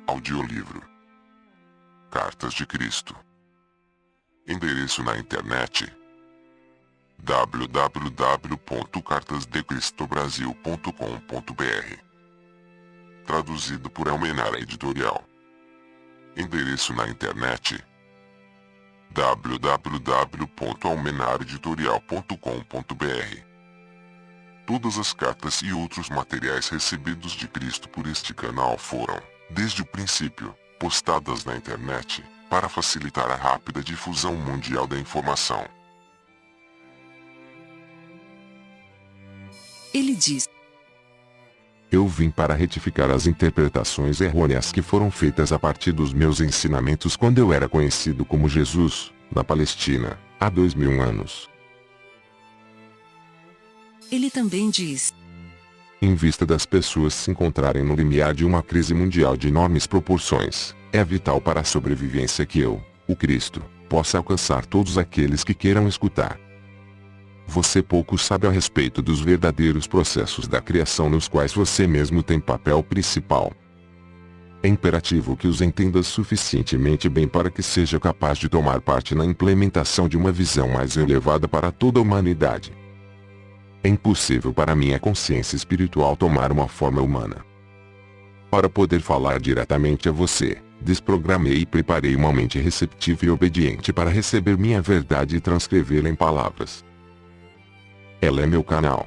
Audiolivro Cartas de Cristo. Endereço na internet: www.cartasdecristobrasil.com.br. Traduzido por Almenara Editorial. Endereço na internet: www.almenaraeditorial.com.br. Todas as cartas e outros materiais recebidos de Cristo por este canal foram, desde o princípio, postadas na internet, para facilitar a rápida difusão mundial da informação. Ele diz: Eu vim para retificar as interpretações errôneas que foram feitas a partir dos meus ensinamentos quando eu era conhecido como Jesus, na Palestina, há 2000 anos. Ele também diz: Em vista das pessoas se encontrarem no limiar de uma crise mundial de enormes proporções, é vital para a sobrevivência que eu, o Cristo, possa alcançar todos aqueles que queiram escutar. Você pouco sabe a respeito dos verdadeiros processos da criação nos quais você mesmo tem papel principal. É imperativo que os entenda suficientemente bem para que seja capaz de tomar parte na implementação de uma visão mais elevada para toda a humanidade. É impossível para minha consciência espiritual tomar uma forma humana. Para poder falar diretamente a você, desprogramei e preparei uma mente receptiva e obediente para receber minha verdade e transcrevê-la em palavras. Ela é meu canal.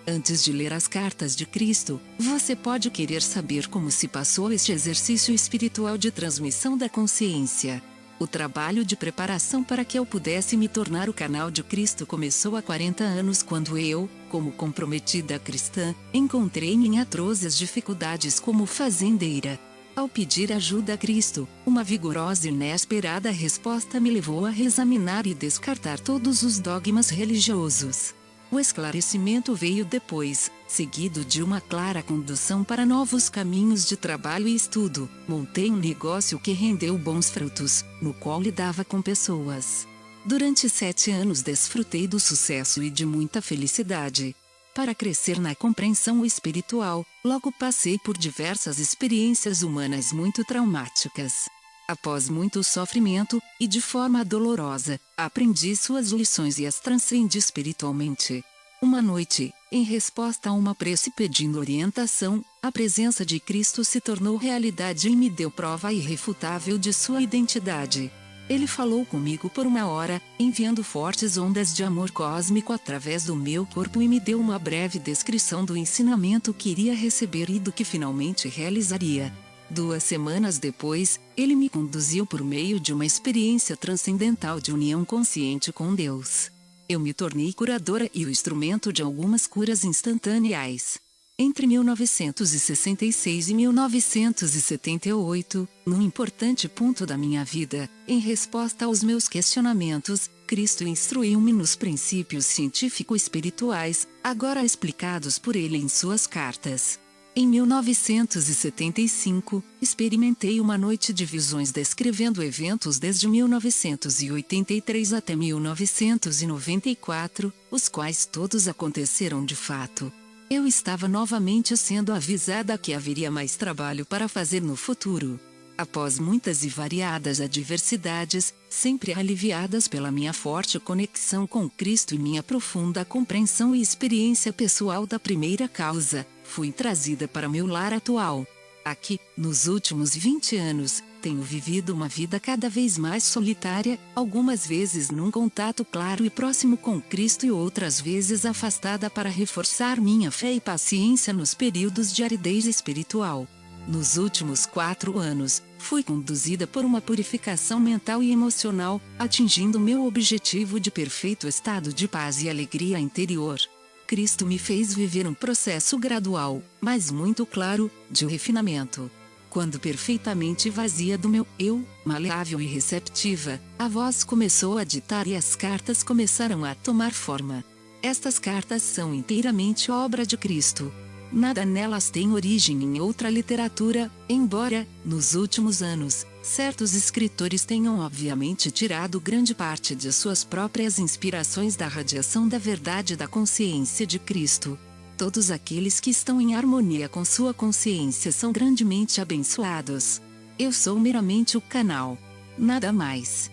Antes de ler as cartas de Cristo, você pode querer saber como se passou este exercício espiritual de transmissão da consciência. O trabalho de preparação para que eu pudesse me tornar o canal de Cristo começou há 40 anos quando eu, como comprometida cristã, encontrei-me em atrozes dificuldades como fazendeira. Ao pedir ajuda a Cristo, uma vigorosa e inesperada resposta me levou a reexaminar e descartar todos os dogmas religiosos. O esclarecimento veio depois, seguido de uma clara condução para novos caminhos de trabalho e estudo. Montei um negócio que rendeu bons frutos, no qual lidava com pessoas. Durante 7 anos desfrutei do sucesso e de muita felicidade. Para crescer na compreensão espiritual, logo passei por diversas experiências humanas muito traumáticas. Após muito sofrimento, e de forma dolorosa, aprendi suas lições e as transcendi espiritualmente. Uma noite, em resposta a uma prece pedindo orientação, a presença de Cristo se tornou realidade e me deu prova irrefutável de sua identidade. Ele falou comigo por 1 hora, enviando fortes ondas de amor cósmico através do meu corpo e me deu uma breve descrição do ensinamento que iria receber e do que finalmente realizaria. 2 semanas depois, ele me conduziu por meio de uma experiência transcendental de união consciente com Deus. Eu me tornei curadora e o instrumento de algumas curas instantâneas. Entre 1966 e 1978, num importante ponto da minha vida, em resposta aos meus questionamentos, Cristo instruiu-me nos princípios científico-espirituais, agora explicados por ele em suas cartas. Em 1975, experimentei uma noite de visões descrevendo eventos desde 1983 até 1994, os quais todos aconteceram de fato. Eu estava novamente sendo avisada que haveria mais trabalho para fazer no futuro. Após muitas e variadas adversidades, sempre aliviadas pela minha forte conexão com Cristo e minha profunda compreensão e experiência pessoal da primeira causa, fui trazida para meu lar atual. Aqui, nos últimos 20 anos, tenho vivido uma vida cada vez mais solitária, algumas vezes num contato claro e próximo com Cristo e outras vezes afastada para reforçar minha fé e paciência nos períodos de aridez espiritual. Nos últimos 4 anos, fui conduzida por uma purificação mental e emocional, atingindo meu objetivo de perfeito estado de paz e alegria interior. Cristo me fez viver um processo gradual, mas muito claro, de refinamento. Quando perfeitamente vazia do meu eu, maleável e receptiva, a voz começou a ditar e as cartas começaram a tomar forma. Estas cartas são inteiramente obra de Cristo. Nada nelas tem origem em outra literatura, embora, nos últimos anos, certos escritores tenham obviamente tirado grande parte de suas próprias inspirações da radiação da verdade da consciência de Cristo. Todos aqueles que estão em harmonia com sua consciência são grandemente abençoados. Eu sou meramente o canal. Nada mais.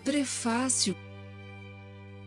Prefácio.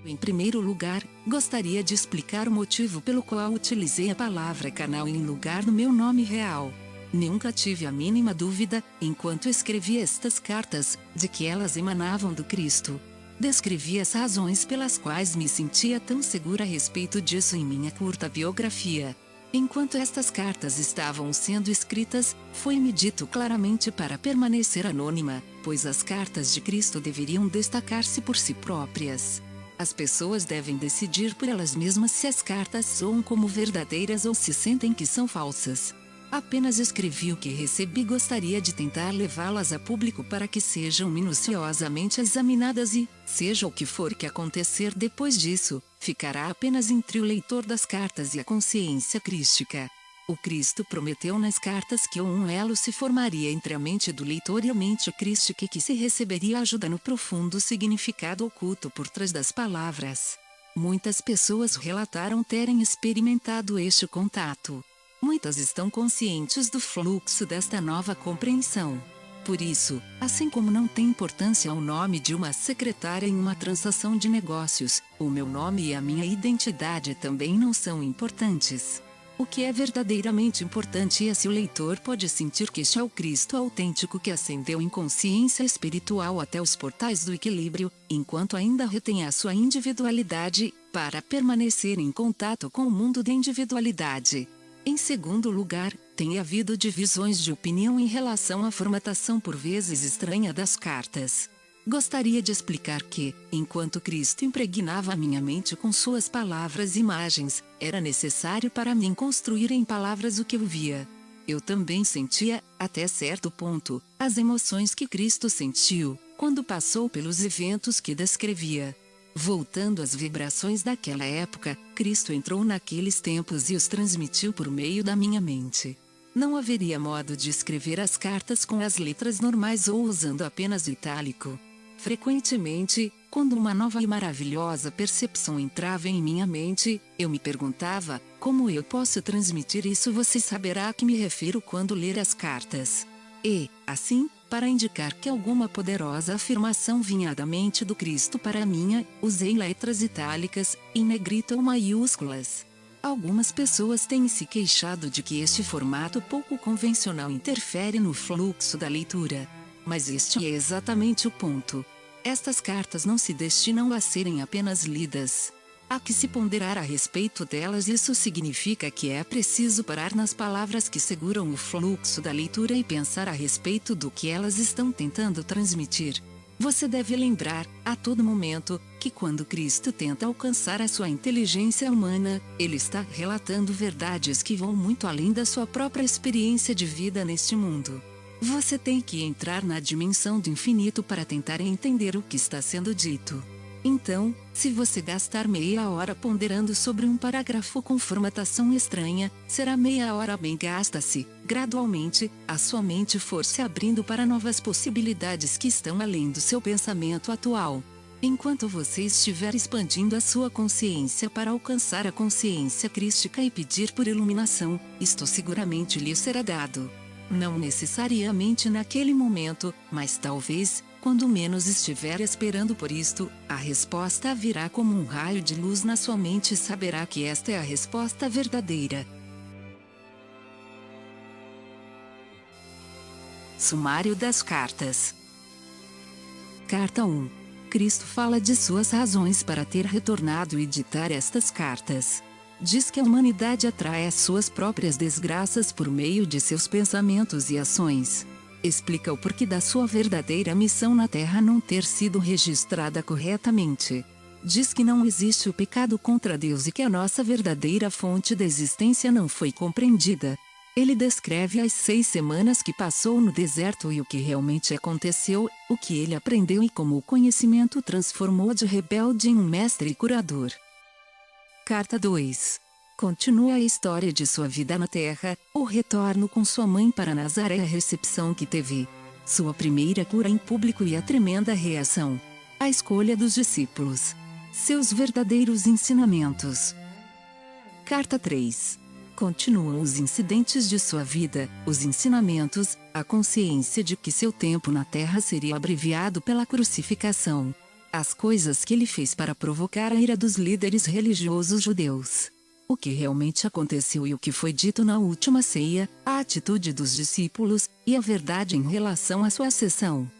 Em primeiro lugar, gostaria de explicar o motivo pelo qual utilizei a palavra canal em lugar do meu nome real. Nunca tive a mínima dúvida, enquanto escrevi estas cartas, de que elas emanavam do Cristo. Descrevi as razões pelas quais me sentia tão segura a respeito disso em minha curta biografia. Enquanto estas cartas estavam sendo escritas, foi-me dito claramente para permanecer anônima, pois as cartas de Cristo deveriam destacar-se por si próprias. As pessoas devem decidir por elas mesmas se as cartas soam como verdadeiras ou se sentem que são falsas. Apenas escrevi o que recebi e gostaria de tentar levá-las a público para que sejam minuciosamente examinadas e, seja o que for que acontecer depois disso, ficará apenas entre o leitor das cartas e a consciência crística. O Cristo prometeu nas cartas que um elo se formaria entre a mente do leitor e a mente crística e que se receberia ajuda no profundo significado oculto por trás das palavras. Muitas pessoas relataram terem experimentado este contato. Muitas estão conscientes do fluxo desta nova compreensão. Por isso, assim como não tem importância o nome de uma secretária em uma transação de negócios, o meu nome e a minha identidade também não são importantes. O que é verdadeiramente importante é se o leitor pode sentir que este é o Cristo autêntico que ascendeu em consciência espiritual até os portais do equilíbrio, enquanto ainda retém a sua individualidade, para permanecer em contato com o mundo da individualidade. Em segundo lugar, tem havido divisões de opinião em relação à formatação por vezes estranha das cartas. Gostaria de explicar que, enquanto Cristo impregnava a minha mente com suas palavras e imagens, era necessário para mim construir em palavras o que eu via. Eu também sentia, até certo ponto, as emoções que Cristo sentiu, quando passou pelos eventos que descrevia. Voltando às vibrações daquela época, Cristo entrou naqueles tempos e os transmitiu por meio da minha mente. Não haveria modo de escrever as cartas com as letras normais ou usando apenas itálico. Frequentemente, quando uma nova e maravilhosa percepção entrava em minha mente, eu me perguntava, como eu posso transmitir isso? Você saberá a que me refiro quando ler as cartas. E, assim, para indicar que alguma poderosa afirmação vinha da mente do Cristo para minha, usei letras itálicas, em negrito ou maiúsculas. Algumas pessoas têm se queixado de que este formato pouco convencional interfere no fluxo da leitura. Mas este é exatamente o ponto. Estas cartas não se destinam a serem apenas lidas. Há que se ponderar a respeito delas. Isso significa que é preciso parar nas palavras que seguram o fluxo da leitura e pensar a respeito do que elas estão tentando transmitir. Você deve lembrar, a todo momento, que quando Cristo tenta alcançar a sua inteligência humana, ele está relatando verdades que vão muito além da sua própria experiência de vida neste mundo. Você tem que entrar na dimensão do infinito para tentar entender o que está sendo dito. Então, se você gastar meia hora ponderando sobre um parágrafo com formatação estranha, será meia hora bem gasta se, gradualmente, a sua mente for se abrindo para novas possibilidades que estão além do seu pensamento atual. Enquanto você estiver expandindo a sua consciência para alcançar a consciência crística e pedir por iluminação, isto seguramente lhe será dado. Não necessariamente naquele momento, mas talvez, quando menos estiver esperando por isto, a resposta virá como um raio de luz na sua mente e saberá que esta é a resposta verdadeira. Sumário das cartas. Carta 1. Cristo fala de suas razões para ter retornado e ditar estas cartas. Diz que a humanidade atrai as suas próprias desgraças por meio de seus pensamentos e ações. Explica o porquê da sua verdadeira missão na Terra não ter sido registrada corretamente. Diz que não existe o pecado contra Deus e que a nossa verdadeira fonte da existência não foi compreendida. Ele descreve as 6 semanas que passou no deserto e o que realmente aconteceu, o que ele aprendeu e como o conhecimento o transformou de rebelde em um mestre curador. Carta 2. Continua a história de sua vida na Terra, o retorno com sua mãe para Nazaré, a recepção que teve, sua primeira cura em público e a tremenda reação. A escolha dos discípulos. Seus verdadeiros ensinamentos. Carta 3. Continuam os incidentes de sua vida, os ensinamentos, a consciência de que seu tempo na Terra seria abreviado pela crucificação. As coisas que ele fez para provocar a ira dos líderes religiosos judeus. O que realmente aconteceu e o que foi dito na última ceia, a atitude dos discípulos, e a verdade em relação à sua ascensão.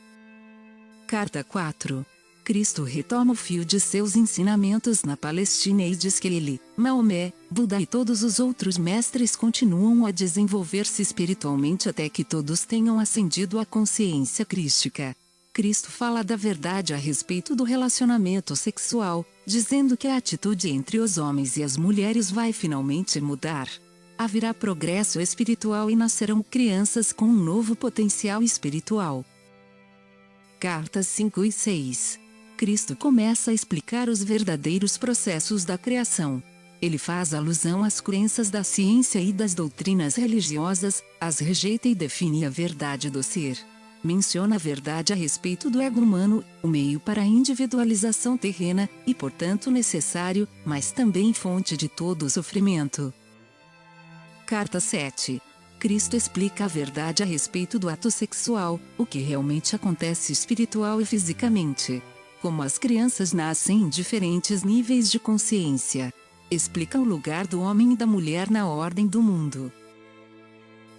Carta 4. Cristo retoma o fio de seus ensinamentos na Palestina e diz que ele, Maomé, Buda e todos os outros mestres continuam a desenvolver-se espiritualmente até que todos tenham ascendido à consciência crística. Cristo fala da verdade a respeito do relacionamento sexual, dizendo que a atitude entre os homens e as mulheres vai finalmente mudar. Haverá progresso espiritual e nascerão crianças com um novo potencial espiritual. Cartas 5 e 6. Cristo começa a explicar os verdadeiros processos da criação. Ele faz alusão às crenças da ciência e das doutrinas religiosas, as rejeita e define a verdade do ser. Menciona a verdade a respeito do ego humano, o meio para a individualização terrena, e portanto necessário, mas também fonte de todo o sofrimento. Carta 7. Cristo explica a verdade a respeito do ato sexual, o que realmente acontece espiritual e fisicamente. Como as crianças nascem em diferentes níveis de consciência. Explica o lugar do homem e da mulher na ordem do mundo.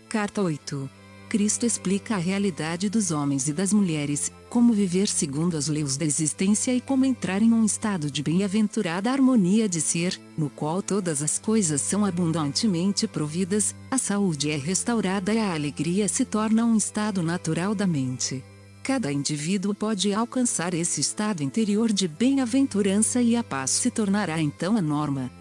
Carta 8. Cristo explica a realidade dos homens e das mulheres, como viver segundo as leis da existência e como entrar em um estado de bem-aventurada harmonia de ser, no qual todas as coisas são abundantemente providas, a saúde é restaurada e a alegria se torna um estado natural da mente. Cada indivíduo pode alcançar esse estado interior de bem-aventurança e a paz se tornará então a norma.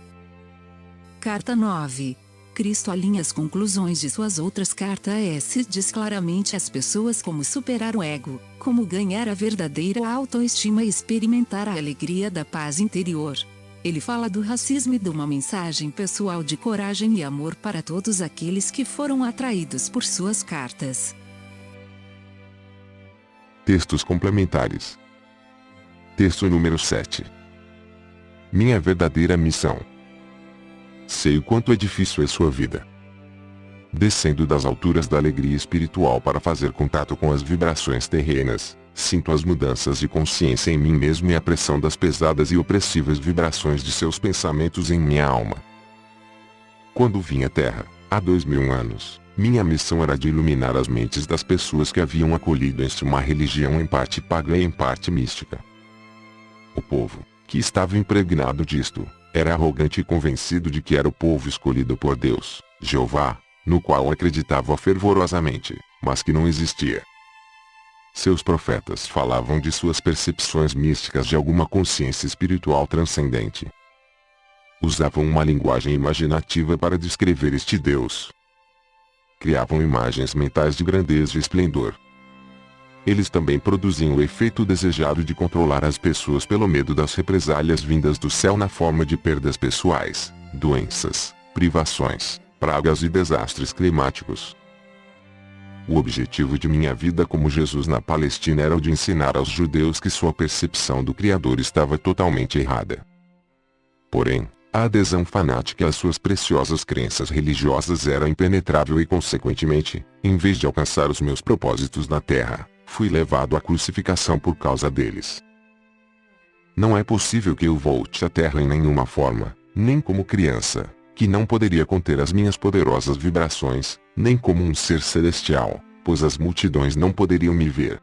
Carta 9. Cristo alinha as conclusões de suas outras cartas e diz claramente às pessoas como superar o ego, como ganhar a verdadeira autoestima e experimentar a alegria da paz interior. Ele fala do racismo e de uma mensagem pessoal de coragem e amor para todos aqueles que foram atraídos por suas cartas. Textos complementares. Texto número 7. Minha verdadeira missão. Sei o quanto é difícil sua vida. Descendo das alturas da alegria espiritual para fazer contato com as vibrações terrenas, sinto as mudanças de consciência em mim mesmo e a pressão das pesadas e opressivas vibrações de seus pensamentos em minha alma. Quando vim à Terra, há 2000 anos, minha missão era de iluminar as mentes das pessoas que haviam acolhido uma religião em parte pagã e em parte mística. O povo, que estava impregnado disto, era arrogante e convencido de que era o povo escolhido por Deus, Jeová, no qual acreditava fervorosamente, mas que não existia. Seus profetas falavam de suas percepções místicas de alguma consciência espiritual transcendente. Usavam uma linguagem imaginativa para descrever este Deus. Criavam imagens mentais de grandeza e esplendor. Eles também produziam o efeito desejado de controlar as pessoas pelo medo das represálias vindas do céu na forma de perdas pessoais, doenças, privações, pragas e desastres climáticos. O objetivo de minha vida como Jesus na Palestina era o de ensinar aos judeus que sua percepção do Criador estava totalmente errada. Porém, a adesão fanática às suas preciosas crenças religiosas era impenetrável e consequentemente, em vez de alcançar os meus propósitos na Terra, fui levado à crucificação por causa deles. Não é possível que eu volte à Terra em nenhuma forma, nem como criança, que não poderia conter as minhas poderosas vibrações, nem como um ser celestial, pois as multidões não poderiam me ver.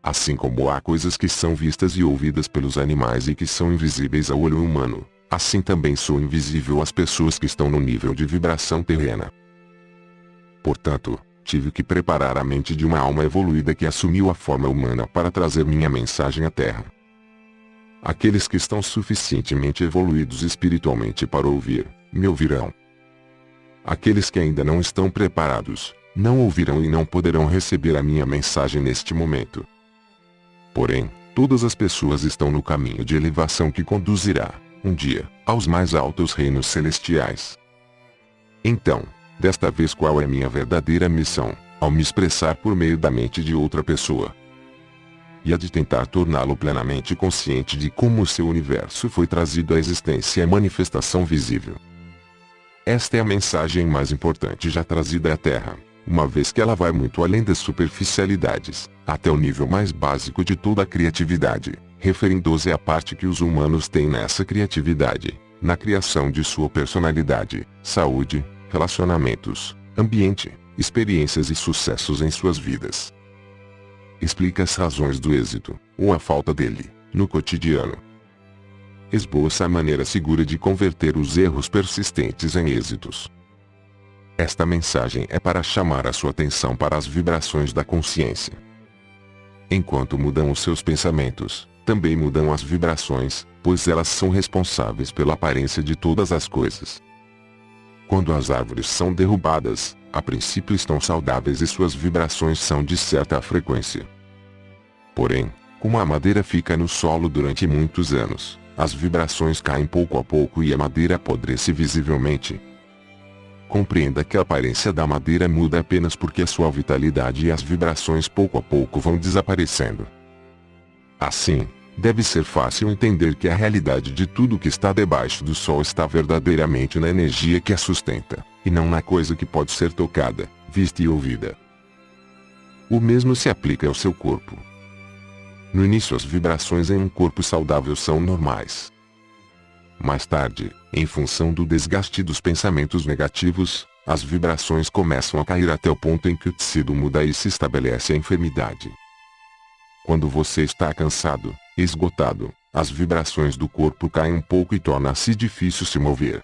Assim como há coisas que são vistas e ouvidas pelos animais e que são invisíveis ao olho humano, assim também sou invisível às pessoas que estão no nível de vibração terrena. Portanto, tive que preparar a mente de uma alma evoluída que assumiu a forma humana para trazer minha mensagem à Terra. Aqueles que estão suficientemente evoluídos espiritualmente para ouvir, me ouvirão. Aqueles que ainda não estão preparados, não ouvirão e não poderão receber a minha mensagem neste momento. Porém, todas as pessoas estão no caminho de elevação que conduzirá, um dia, aos mais altos reinos celestiais. Então, desta vez qual é minha verdadeira missão, ao me expressar por meio da mente de outra pessoa? e a de tentar torná-lo plenamente consciente de como o seu universo foi trazido à existência e à manifestação visível. Esta é a mensagem mais importante já trazida à Terra, uma vez que ela vai muito além das superficialidades, até o nível mais básico de toda a criatividade, referindo-se à parte que os humanos têm nessa criatividade, na criação de sua personalidade, saúde, relacionamentos, ambiente, experiências e sucessos em suas vidas. Explica as razões do êxito, ou a falta dele, no cotidiano. Esboça a maneira segura de converter os erros persistentes em êxitos. Esta mensagem é para chamar a sua atenção para as vibrações da consciência. Enquanto mudam os seus pensamentos, também mudam as vibrações, pois elas são responsáveis pela aparência de todas as coisas. Quando as árvores são derrubadas, a princípio estão saudáveis e suas vibrações são de certa frequência. Porém, como a madeira fica no solo durante muitos anos, as vibrações caem pouco a pouco e a madeira apodrece visivelmente. Compreenda que a aparência da madeira muda apenas porque a sua vitalidade e as vibrações pouco a pouco vão desaparecendo. Assim, deve ser fácil entender que a realidade de tudo que está debaixo do sol está verdadeiramente na energia que a sustenta, e não na coisa que pode ser tocada, vista e ouvida. O mesmo se aplica ao seu corpo. No início as vibrações em um corpo saudável são normais. Mais tarde, em função do desgaste dos pensamentos negativos, as vibrações começam a cair até o ponto em que o tecido muda e se estabelece a enfermidade. Quando você está cansado, esgotado, as vibrações do corpo caem um pouco e torna-se difícil se mover.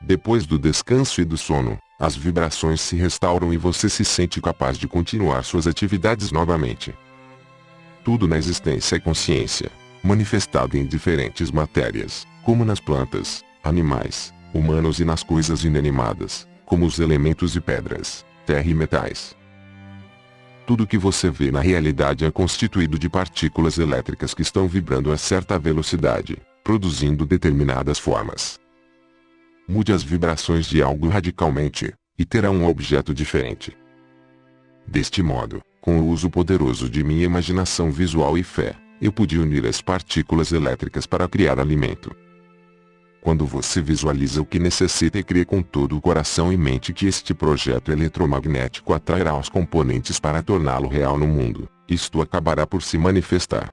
Depois do descanso e do sono, as vibrações se restauram e você se sente capaz de continuar suas atividades novamente. Tudo na existência é consciência, manifestada em diferentes matérias, como nas plantas, animais, humanos e nas coisas inanimadas, como os elementos e pedras, terra e metais. Tudo que você vê na realidade é constituído de partículas elétricas que estão vibrando a certa velocidade, produzindo determinadas formas. Mude as vibrações de algo radicalmente, e terá um objeto diferente. Deste modo, com o uso poderoso de minha imaginação visual e fé, eu pude unir as partículas elétricas para criar alimento. Quando você visualiza o que necessita e crê com todo o coração e mente que este projeto eletromagnético atrairá os componentes para torná-lo real no mundo, isto acabará por se manifestar.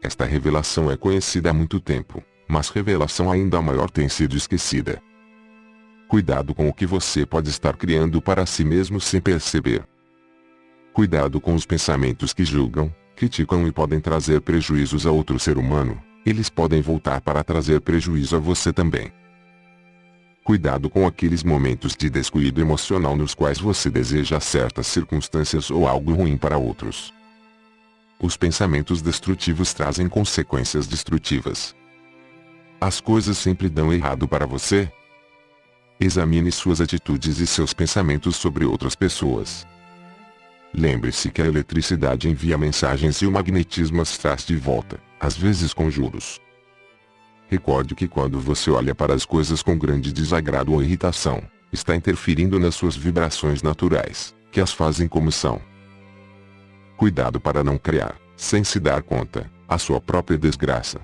Esta revelação é conhecida há muito tempo, mas revelação ainda maior tem sido esquecida. Cuidado com o que você pode estar criando para si mesmo sem perceber. Cuidado com os pensamentos que julgam, criticam e podem trazer prejuízos a outro ser humano. Eles podem voltar para trazer prejuízo a você também. Cuidado com aqueles momentos de descuido emocional nos quais você deseja certas circunstâncias ou algo ruim para outros. Os pensamentos destrutivos trazem consequências destrutivas. As coisas sempre dão errado para você? Examine suas atitudes e seus pensamentos sobre outras pessoas. Lembre-se que a eletricidade envia mensagens e o magnetismo as traz de volta, às vezes com juros. Recorde que quando você olha para as coisas com grande desagrado ou irritação, está interferindo nas suas vibrações naturais, que as fazem como são. Cuidado para não criar, sem se dar conta, a sua própria desgraça.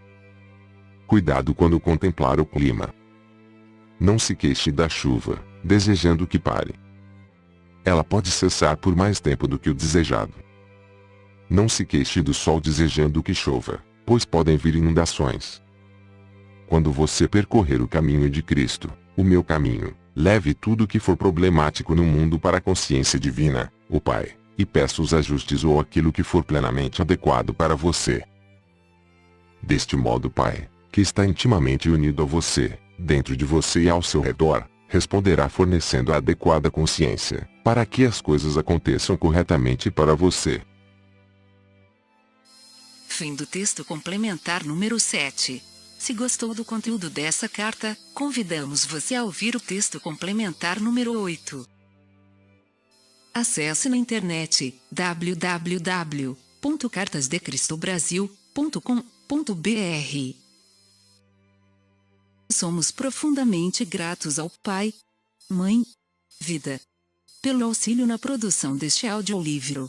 Cuidado quando contemplar o clima. Não se queixe da chuva, desejando que pare. Ela pode cessar por mais tempo do que o desejado. Não se queixe do sol desejando que chova, pois podem vir inundações. Quando você percorrer o caminho de Cristo, o meu caminho, leve tudo que for problemático no mundo para a consciência divina, o Pai, e peça os ajustes ou aquilo que for plenamente adequado para você. Deste modo o Pai, que está intimamente unido a você, dentro de você e ao seu redor, responderá fornecendo a adequada consciência, para que as coisas aconteçam corretamente para você. Fim do texto complementar número 7. Se gostou do conteúdo dessa carta, convidamos você a ouvir o texto complementar número 8. Acesse na internet www.cartasdecristobrasil.com.br. Somos profundamente gratos ao Pai, Mãe, Vida, pelo auxílio na produção deste audiolivro.